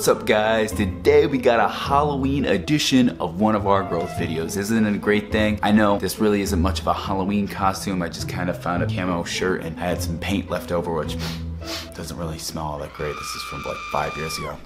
What's up guys? Today we got a Halloween edition of one of our growth videos. Isn't it a great thing? I know this really isn't much of a Halloween costume. I just kind of found a camo shirt and I had some paint left over, which doesn't really smell all that great. This is from like 5 years ago.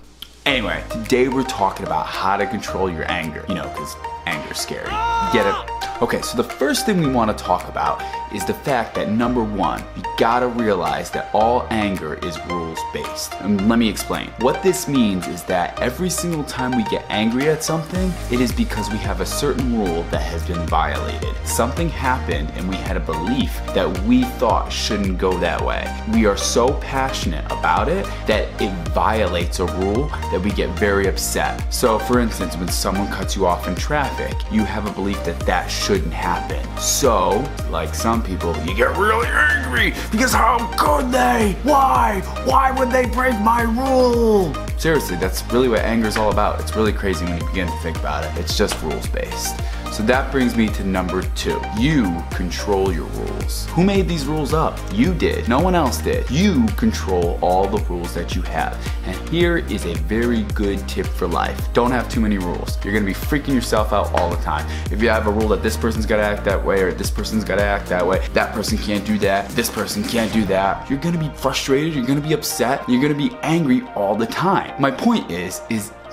Anyway, today we're talking about how to control your anger. You know, because anger's scary. Get it? Okay, so the first thing we want to talk about is the fact that number one, you gotta realize that all anger is rules-based. And let me explain. What this means is that every single time we get angry at something, it is because we have a certain rule that has been violated. Something happened and we had a belief that we thought shouldn't go that way. We are so passionate about it that it violates a rule that we get very upset. So for instance, when someone cuts you off in traffic, you have a belief that that shouldn't happen. So, like some people, you get really angry because how could they? Why? Why would they break my rule? Seriously, that's really what anger is all about. It's really crazy when you begin to think about it. It's just rules-based. So that brings me to number two. You control your rules. Who made these rules up? You did. No one else did. You control all the rules that you have. And here is a very good tip for life. Don't have too many rules. You're gonna be freaking yourself out all the time. If you have a rule that this person's gotta act that way or this person's gotta act that way, that person can't do that, this person can't do that, you're gonna be frustrated, you're gonna be upset, you're gonna be angry all the time. My point is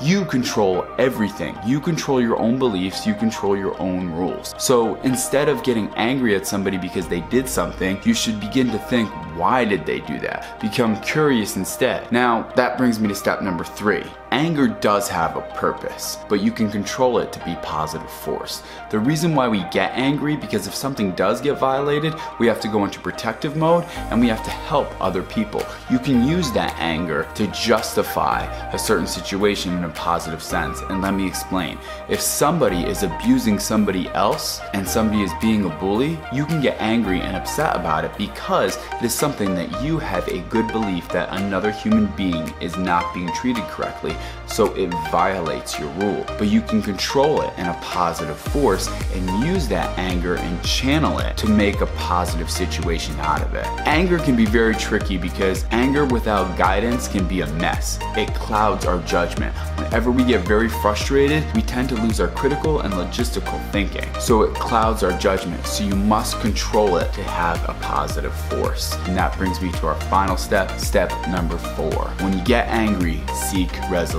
you control everything. You control your own beliefs, you control your own rules. So instead of getting angry at somebody because they did something, you should begin to think, why did they do that? Become curious instead. Now, that brings me to step number three. Anger does have a purpose, but you can control it to be positive force. The reason why we get angry, because if something does get violated, we have to go into protective mode and we have to help other people. You can use that anger to justify a certain situation in a positive sense, and let me explain. If somebody is abusing somebody else and somebody is being a bully, you can get angry and upset about it because it is something that you have a good belief that another human being is not being treated correctly, so it violates your rule. But you can control it in a positive force and use that anger and channel it to make a positive situation out of it. Anger can be very tricky because anger without guidance can be a mess. It clouds our judgment. Whenever we get very frustrated, we tend to lose our critical and logistical thinking. So it clouds our judgment. So you must control it to have a positive force. And that brings me to our final step, step number 4. When you get angry, seek resolution.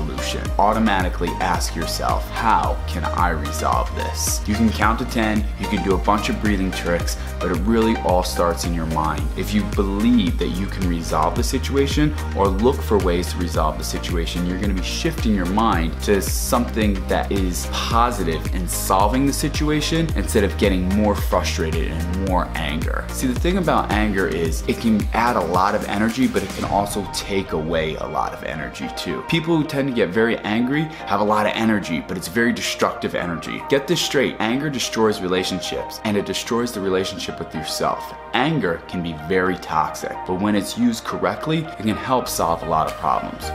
Automatically ask yourself, how can I resolve this? You can count to 10, you can do a bunch of breathing tricks, but it really all starts in your mind. If you believe that you can resolve the situation or look for ways to resolve the situation, you're going to be shifting your mind to something that is positive in solving the situation instead of getting more frustrated and more anger. See, the thing about anger is it can add a lot of energy, but it can also take away a lot of energy too. People who tend to get very angry have a lot of energy, but it's very destructive energy. Get this straight, anger destroys relationships and it destroys the relationship with yourself. Anger can be very toxic, but when it's used correctly, it can help solve a lot of problems.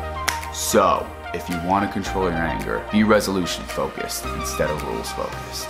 So, if you want to control your anger, be resolution focused instead of rules focused.